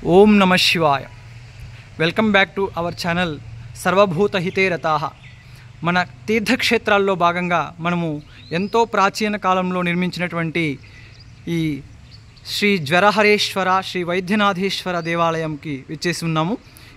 ఓం నమ శివాయ. Welcome back to our channel సర్వభూత హితే రతాః. మన తీర్థక్షేత్రాల్లో భాగంగా మనము ఎంతో ప్రాచీన కాలంలో నిర్మించినటువంటి ఈ శ్రీ జ్వరహరేశ్వర శ్రీ వైద్యనాథేశ్వర దేవాలయంకి విచ్చేసి ఉన్నాము.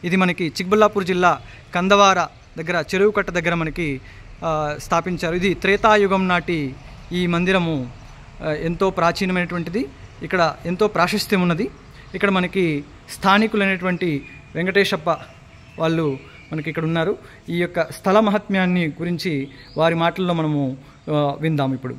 ఇది మనకి చిక్బుల్లాపూర్ జిల్లా కందవార దగ్గర చెరువు కట్ట దగ్గర మనకి స్థాపించారు. ఇది త్రేతాయుగం నాటి ఈ మందిరము ఎంతో ప్రాచీనమైనటువంటిది. ఇక్కడ ఎంతో ప్రాశస్త్యం ఉన్నది. ఇక్కడ మనకి స్థానికులైనటువంటి వెంకటేశప్ప వాళ్ళు మనకి ఇక్కడ ఉన్నారు. ఈ యొక్క స్థల మహాత్మ్యాన్ని గురించి వారి మాటల్లో మనము విందాం ఇప్పుడు.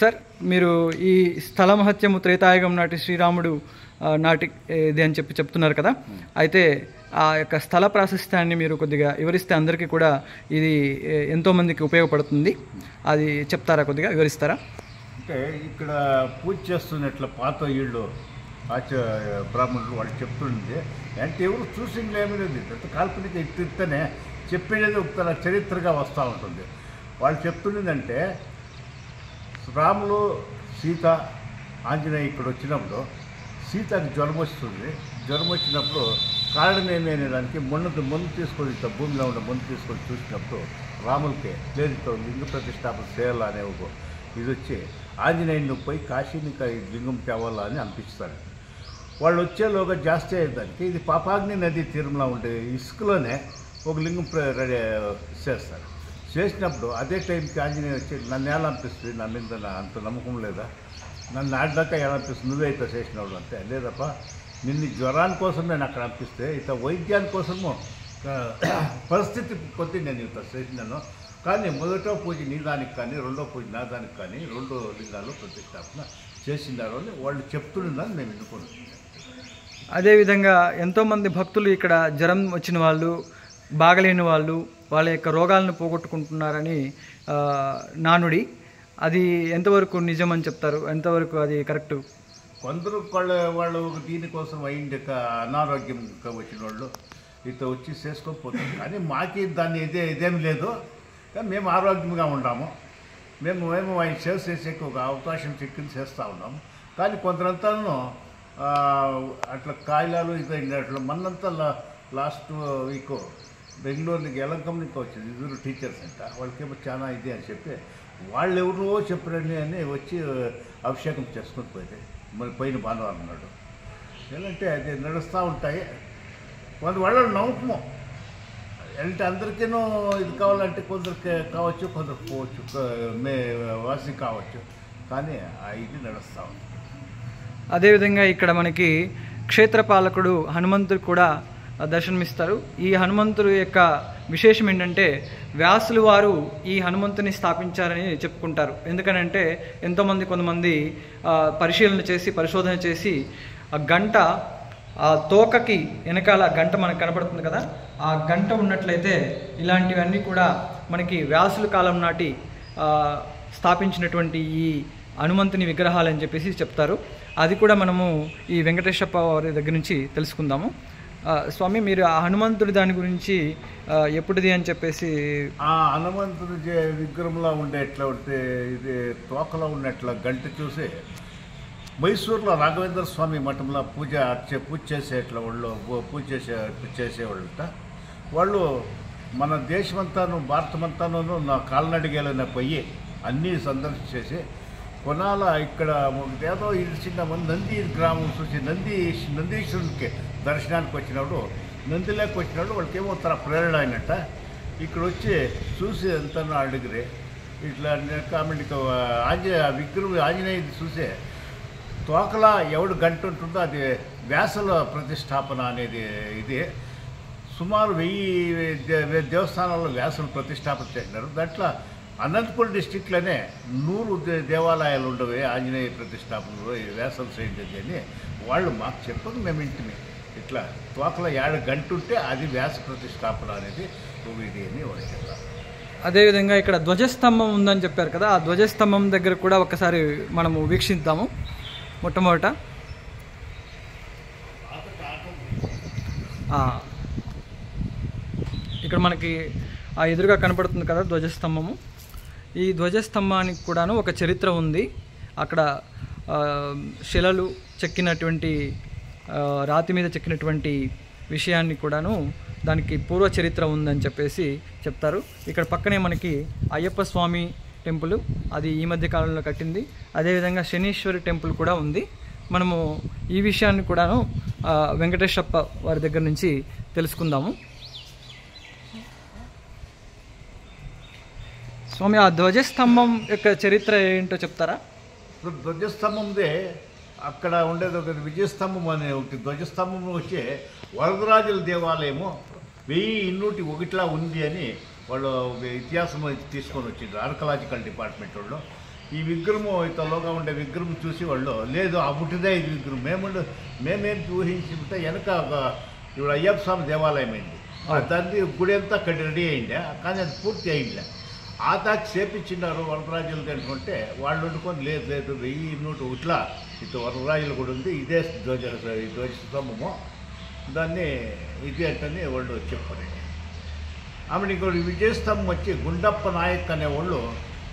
సార్, మీరు ఈ స్థల మహత్యము త్రేతాయుగం నాటి శ్రీరాముడు నాటి ఇది అని చెప్తున్నారు కదా, అయితే ఆ యొక్క స్థల ప్రాశస్త్యాన్ని మీరు కొద్దిగా వివరిస్తే అందరికీ కూడా ఇది ఎంతోమందికి ఉపయోగపడుతుంది. అది చెప్తారా, కొద్దిగా వివరిస్తారా? అంటే ఇక్కడ పూజ చేస్తున్నట్ల పాత ఇళ్ళు బ్రాహ్మణులు వాళ్ళు చెప్తుండే అంటే ఎవరు చూసింగ్ ఏమీ లేదు. కాల్పనిక ఇత్తనే చెప్పేది ఒక చరిత్రగా వస్తూ ఉంటుంది. వాళ్ళు చెప్తుండేదంటే రాములు సీత ఆంజనేయ ఇక్కడ వచ్చినప్పుడు సీతకి జ్వరం వస్తుంది. జ్వరం వచ్చినప్పుడు కారణమేమి అనే దానికి మందు తీసుకొని భూమిలో ఉన్న మందు తీసుకొని చూసినప్పుడు రాములకే లేదు లింగ ప్రతిష్టాపన చేయాలనే ఒక ఇది వచ్చి ఆంజనేయుని పోయి కాశీని లింగం తేవాలా అని అనిపిస్తారు. వాళ్ళు వచ్చేలోగా జాస్తి అయ్యేదానికి ఇది పాపాగ్ని నది తీరంలో ఉండే ఇసుకలోనే ఒక లింగం రెడీ చేస్తారు. చేసినప్పుడు అదే టైంకి ఆంజనేయ వచ్చి నన్ను ఎలా అనిపిస్తుంది, నా మీద అంత నమ్మకం లేదా, నన్ను ఆడదాకా ఎలా అనిపిస్తుంది, నువ్వే ఇట్లా చేసినవాడు అంటే లేదప్ప నిన్ను జ్వరాని కోసం నేను అక్కడ అనిపిస్తే ఇట్లా వైద్యాని కోసము పరిస్థితి కొద్ది నేను ఇట్లా చేసినాను. కానీ మొదటో పూజ నీ దానికి కానీ రెండో పూజ నా దానికి కానీ రెండు లింగాలు ప్రతిష్టాపన చేసినారు అని వాళ్ళు చెప్తుందని మేము ఎన్నుకున్నాం. అదేవిధంగా ఎంతోమంది భక్తులు ఇక్కడ జ్వరం వచ్చిన వాళ్ళు, బాగలేని వాళ్ళు వాళ్ళ యొక్క రోగాలను పోగొట్టుకుంటున్నారని నానుడి. అది ఎంతవరకు నిజమని చెప్తారు, ఎంతవరకు అది కరెక్టు? కొందరు వాళ్ళు దీనికోసం అయింది అనారోగ్యం వచ్చిన వాళ్ళు ఇట్లా వచ్చి చేసుకోకపోతాం. కానీ మాకి దాన్ని ఇదేమి లేదు. కానీ మేము ఆరోగ్యంగా ఉన్నాము. మేము ఆయన చేసే ఒక అవకాశం చిక్కింది చేస్తూ ఉన్నాము. కానీ కొందరంతాను అట్లా కాయలాలు ఇది అట్లా మనంతా లాస్ట్ వీక్ బెంగళూరుకి ఎలంకంకి వచ్చింది. ఇద్దరు టీచర్స్ అంట, వాళ్ళకేమో చాలా ఇది అని చెప్పి వాళ్ళు ఎవరో చెప్పరండి అని వచ్చి అభిషేకం చేసుకుని పోతే మరి పైన భానువారం ఉన్నాడు. ఏంటంటే అది నడుస్తూ ఉంటాయి. కొంత వాళ్ళ నమ్మకము అంటే అందరికీనూ ఇది కావాలంటే కొందరికి కావచ్చు, కొందరికి పోవచ్చు, వాసి కావచ్చు. కానీ ఇది నడుస్తూ ఉంది. అదేవిధంగా ఇక్కడ మనకి క్షేత్రపాలకుడు హనుమంతుడు కూడా దర్శనమిస్తారు. ఈ హనుమంతుడు యొక్క విశేషం ఏంటంటే వ్యాసులు వారు ఈ హనుమంతుని స్థాపించారని చెప్పుకుంటారు. ఎందుకనంటే కొంతమంది పరిశోధన చేసి ఆ గంట ఆ తోకకి వెనకాల గంట మనకు కనపడుతుంది కదా, ఆ గంట ఉన్నట్లయితే ఇలాంటివన్నీ కూడా మనకి వ్యాసుల కాలం నాటి స్థాపించినటువంటి ఈ హనుమంతుని విగ్రహాలు అని చెప్పేసి చెప్తారు. అది కూడా మనము ఈ వెంకటేశప్ప వారి దగ్గర నుంచి తెలుసుకుందాము. స్వామి, మీరు ఆ హనుమంతుడి దాని గురించి ఎప్పుడుది అని చెప్పేసి. ఆ హనుమంతుడి విగ్రహంలో ఉండేట్లా ఉంటే ఇది తోకలో ఉన్నట్ల గంట చూసి మైసూరులో రాఘవేంద్ర స్వామి మఠంలో పూజ చేసేట్ల వాళ్ళు పూజ చేసేవాళ్ళట. వాళ్ళు మన దేశమంతాను భారతమంతాను నా కాల్నడిగేలనే పోయి అన్నీ సందర్శించేసి కొనాల ఇక్కడ ఏదో ఇది చిన్న నంది గ్రామం చూసి నందీశ్వరునికి దర్శనానికి వచ్చినప్పుడు నందిలోకి వచ్చినప్పుడు వాళ్ళకి ఏమో ప్రేరణ అయినట్ట ఇక్కడ వచ్చి చూసి అంతా అడిగిరే ఇట్లా కామెంట్ విగ్రహం ఆంజనేయుడు చూసే తోకలా ఎవడు గంట ఉంటుందో అది వ్యాసుల ప్రతిష్టాపన అనేది. ఇది సుమారు 1000 దేవస్థానాల్లో వ్యాసులు ప్రతిష్టాపన చేసినారు. దాంట్లో అనంతపురం డిస్టిక్లోనే 100 దేవాలయాలు ఉండవే ఆంజనేయ ప్రతిష్టాపనలో వ్యాసులు చేయండి అని వాళ్ళు మాకు చెప్పదు. మేము ఇంటిని ఇట్లా తోకలో గంట ఉంటే అది వ్యాస ప్రతిష్టాపన అనేది ఇది అని వాళ్ళు చెప్పారు. అదేవిధంగా ఇక్కడ ధ్వజస్తంభం ఉందని చెప్పారు కదా, ఆ ధ్వజస్తంభం దగ్గర కూడా ఒకసారి మనము వీక్షిద్దాము. మొట్టమొదట ఇక్కడ మనకి ఆ ఎదురుగా కనపడుతుంది కదా ధ్వజస్తంభము. ఈ ధ్వజస్తంభానికి కూడాను ఒక చరిత్ర ఉంది. అక్కడ శిలలు చెక్కినటువంటి రాతి మీద చెక్కినటువంటి విషయాన్ని కూడాను దానికి పూర్వ చరిత్ర ఉందని చెప్పేసి చెప్తారు. ఇక్కడ పక్కనే మనకి అయ్యప్ప స్వామి టెంపుల్, అది ఈ మధ్య కాలంలో కట్టింది. అదేవిధంగా శనీశ్వరి టెంపుల్ కూడా ఉంది. మనము ఈ విషయాన్ని కూడాను వెంకటేశ్వరప్ప వారి దగ్గర నుంచి తెలుసుకుందాము. స్వామి, ఆ ధ్వజస్తంభం యొక్క చరిత్ర ఏంటో చెప్తారా? ధ్వజస్తంభందే అక్కడ ఉండేది ఒక విజయస్తంభం అనే ఒకటి. ధ్వజస్తంభం వచ్చి వరదరాజుల దేవాలయము 1201లా ఉంది అని వాళ్ళు ఇతిహాసం తీసుకొని వచ్చిండ్రు ఆర్కలాజికల్ డిపార్ట్మెంట్ వాళ్ళు. ఈ విగ్రహము ఇతలోగా ఉండే విగ్రహం చూసి వాళ్ళు లేదు అప్పుటిదే ఇది విగ్రహం మేమేం ఊహించుకుంటే వెనక ఇప్పుడు అయ్యప్ప స్వామి దేవాలయం అయింది. దాన్ని గుడి అంతా అక్కడ రెడీ అయిందా, కానీ అది పూర్తి అయిందిలే. ఆ తాకి చేపించినారు వరదరాజులు అనుకుంటే వాళ్ళు వండుకొని లేదు 1201లా ఇటు వరదరాజులు కూడా ఉంది, ఇదే ధ్వజస్తంభము, దాన్ని ఇది అంటని వాళ్ళు చెప్పారు. ఆమె ఇంకోటి విజయస్తంభం వచ్చి గుండప్ప నాయక్ అనే వాళ్ళు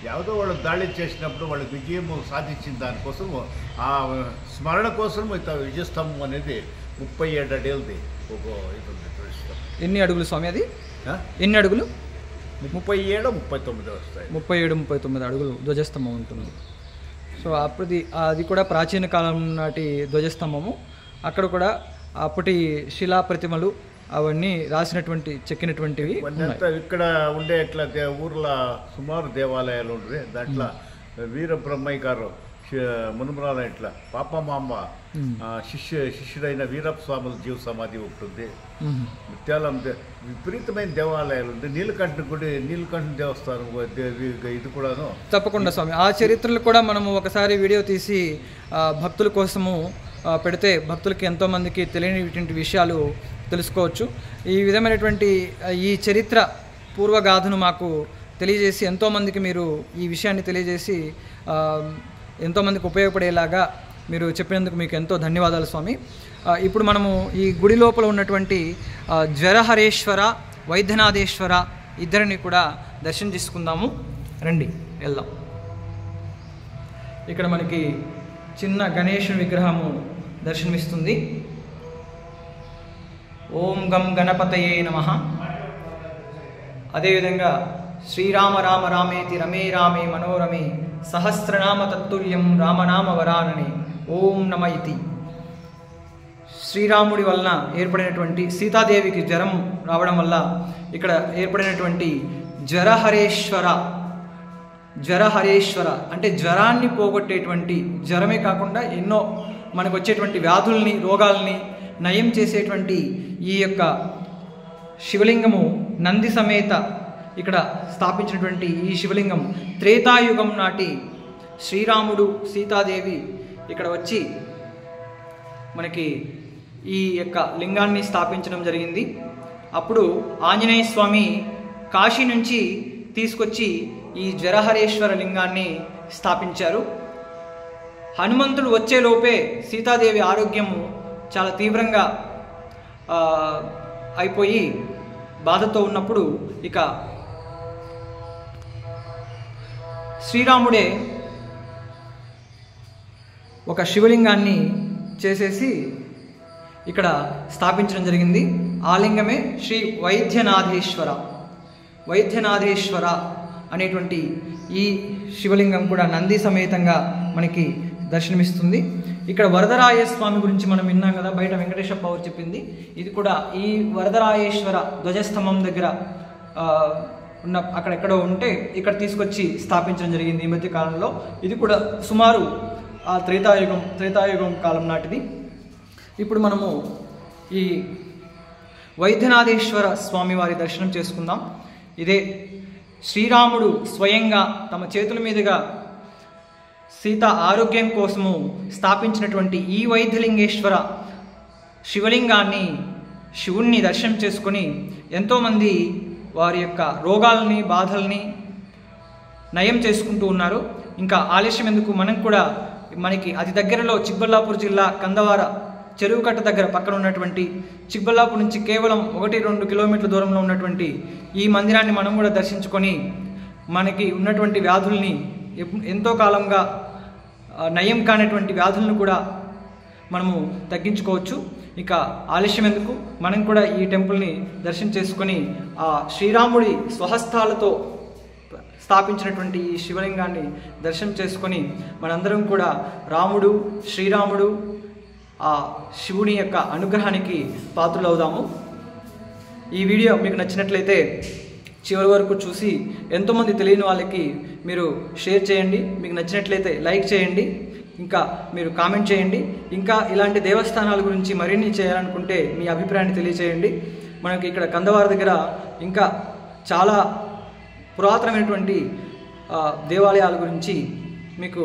ಯಾವುದೋ వాళ్ళు దాడి చేసినప్పుడు వాళ్ళకి విజయం సాధించిన దానికోసము ఆ స్మరణ కోసం విజయస్తంభం అనేది 37 అడుగులది ఒక ఇది ఉంది. ఎన్ని అడుగులు స్వామి అది? ఎన్ని అడుగులు? 37 39 వస్తాయి. 37-39 అడుగులు ధ్వజస్తంభం ఉంటుంది. సో అప్పుడు అది కూడా ప్రాచీన కాలం నాటి ధ్వజస్తంభము. అక్కడ కూడా అప్పటి శిలా ప్రతిమలు అవన్నీ రాసినటువంటి చెక్కినటువంటివి. ఇక్కడ ఉండే ఇట్లా ఊర్లో సుమారు దేవాలయాలు ఉంటుంది. దాంట్లో వీరబ్రహ్మయ్య గారు మునుమరాల ఇట్లా పాపమాంబ శిష్యుడైన వీరప్ప స్వాముల జీవ సమాధి ఉంటుంది. ముత్యాలం విపరీతమైన దేవాలయాలు ఉంది. నీలకంఠ గుడి, నీలకంఠ దేవస్థానం ఇది కూడాను. తప్పకుండా స్వామి, ఆ చరిత్రలు కూడా మనము ఒకసారి వీడియో తీసి భక్తుల కోసము పెడితే భక్తులకి ఎంతోమందికి తెలియనిటువంటి విషయాలు తెలుసుకోవచ్చు. ఈ విధమైనటువంటి ఈ చరిత్ర పూర్వగాథను మాకు తెలియజేసి ఎంతోమందికి మీరు ఈ విషయాన్ని తెలియజేసి ఎంతోమందికి ఉపయోగపడేలాగా మీరు చెప్పినందుకు మీకు ఎంతో ధన్యవాదాలు స్వామి. ఇప్పుడు మనము ఈ గుడి లోపల ఉన్నటువంటి జ్వరహరేశ్వర, వైద్యనాథేశ్వర ఇద్దరిని కూడా దర్శనం చేసుకుందాము. రండి వెళ్దాం. ఇక్కడ మనకి చిన్న గణేశుని విగ్రహము దర్శనమిస్తుంది. ఓం గం గణపతయే నమః. అదేవిధంగా శ్రీరామ రామ రామేతి రమే రామే మనోరమే సహస్రనామ తత్తుల్యం రామనామ వరానని ఓం నమ ఇతి. శ్రీరాముడి వలన ఏర్పడినటువంటి సీతాదేవికి జ్వరం రావడం వల్ల ఇక్కడ ఏర్పడినటువంటి జ్వరహరేశ్వర అంటే జ్వరాన్ని పోగొట్టేటువంటి, జ్వరమే కాకుండా ఎన్నో మనకు వచ్చేటువంటి వ్యాధుల్ని, రోగాల్ని నయం చేసేటువంటి ఈ యొక్క శివలింగము నంది సమేత ఇక్కడ స్థాపించినటువంటి ఈ శివలింగం త్రేతాయుగం నాటి శ్రీరాముడు సీతాదేవి ఇక్కడ వచ్చి మనకి ఈ యొక్క లింగాన్ని స్థాపించడం జరిగింది. అప్పుడు ఆంజనేయ స్వామి కాశీ నుంచి తీసుకొచ్చి ఈ జ్వరహరేశ్వర లింగాన్ని స్థాపించారు. హనుమంతుడు వచ్చేలోపే సీతాదేవి ఆరోగ్యము చాలా తీవ్రంగా అయిపోయి బాధతో ఉన్నప్పుడు ఇక శ్రీరాముడే ఒక శివలింగాన్ని చేసేసి ఇక్కడ స్థాపించడం జరిగింది. ఆ లింగమే శ్రీ వైద్యనాథేశ్వర అనేటువంటి ఈ శివలింగం కూడా నంది సమేతంగా మనకి దర్శనమిస్తుంది. ఇక్కడ వరదరాయ స్వామి గురించి మనం విన్నాం కదా, బయట వెంకటేశ్వరప్ప వారు చెప్పింది. ఇది కూడా ఈ వరదరాయేశ్వర ధ్వజస్తంభం దగ్గర ఉన్న అక్కడెక్కడో ఉంటే ఇక్కడ తీసుకొచ్చి స్థాపించడం జరిగింది ఈ మధ్య కాలంలో. ఇది కూడా సుమారు ఆ త్రేతాయుగం కాలం నాటిది. ఇప్పుడు మనము ఈ వైద్యనాథేశ్వర స్వామి వారి దర్శనం చేసుకుందాం. ఇదే శ్రీరాముడు స్వయంగా తమ చేతుల మీదుగా సీత ఆరోగ్యం కోసము స్థాపించినటువంటి ఈ వైద్యలింగేశ్వర శివలింగాన్ని, శివుణ్ణి దర్శనం చేసుకొని ఎంతోమంది వారి యొక్క రోగాలని, బాధల్ని నయం చేసుకుంటూ ఉన్నారు. ఇంకా ఆలస్యం ఎందుకు, మనం కూడా మనకి అతి దగ్గరలో చిక్బల్లాపూర్ జిల్లా కందవార చెరువు కట్ట దగ్గర పక్కన ఉన్నటువంటి చిక్బల్లాపూర్ నుంచి కేవలం 1-2 కిలోమీటర్ల దూరంలో ఉన్నటువంటి ఈ మందిరాన్ని మనం కూడా దర్శించుకొని మనకి ఉన్నటువంటి వ్యాధుల్ని, ఎంతో కాలంగా నయం కానటువంటి వ్యాధులను కూడా మనము తగ్గించుకోవచ్చు. ఇక ఆలస్యం ఎందుకు, మనం కూడా ఈ టెంపుల్ని దర్శనం చేసుకొని ఆ శ్రీరాముడి స్వహస్తాలతో స్థాపించినటువంటి ఈ శివలింగాన్ని దర్శనం చేసుకొని మనందరం కూడా రాముడు, శ్రీరాముడు, ఆ శివుని యొక్క అనుగ్రహానికి పాత్రులవుదాము. ఈ వీడియో మీకు నచ్చినట్లయితే చివరి వరకు చూసి ఎంతోమంది తెలియని వాళ్ళకి మీరు షేర్ చేయండి. మీకు నచ్చినట్లయితే లైక్ చేయండి, ఇంకా మీరు కామెంట్ చేయండి. ఇంకా ఇలాంటి దేవస్థానాల గురించి మరిన్ని చేయాలనుకుంటే మీ అభిప్రాయాన్ని తెలియచేయండి. మనకి ఇక్కడ కందవారి దగ్గర ఇంకా చాలా పురాతనమైనటువంటి దేవాలయాల గురించి మీకు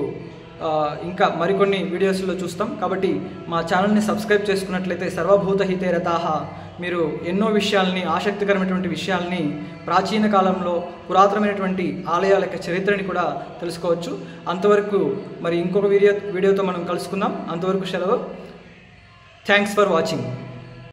ఇంకా మరికొన్ని వీడియోస్లో చూస్తాం. కాబట్టి మా ఛానల్ని సబ్స్క్రైబ్ చేసుకున్నట్లయితే సర్వభూత హితే రతాః మీరు ఎన్నో విషయాల్ని, ఆసక్తికరమైనటువంటి విషయాల్ని, ప్రాచీన కాలంలో పురాతనమైనటువంటి ఆలయాల యొక్క చరిత్రని కూడా తెలుసుకోవచ్చు. అంతవరకు మరి ఇంకొక వీడియోతో మనం కలుసుకుందాం. అంతవరకు సెలవు. Thanks for watching.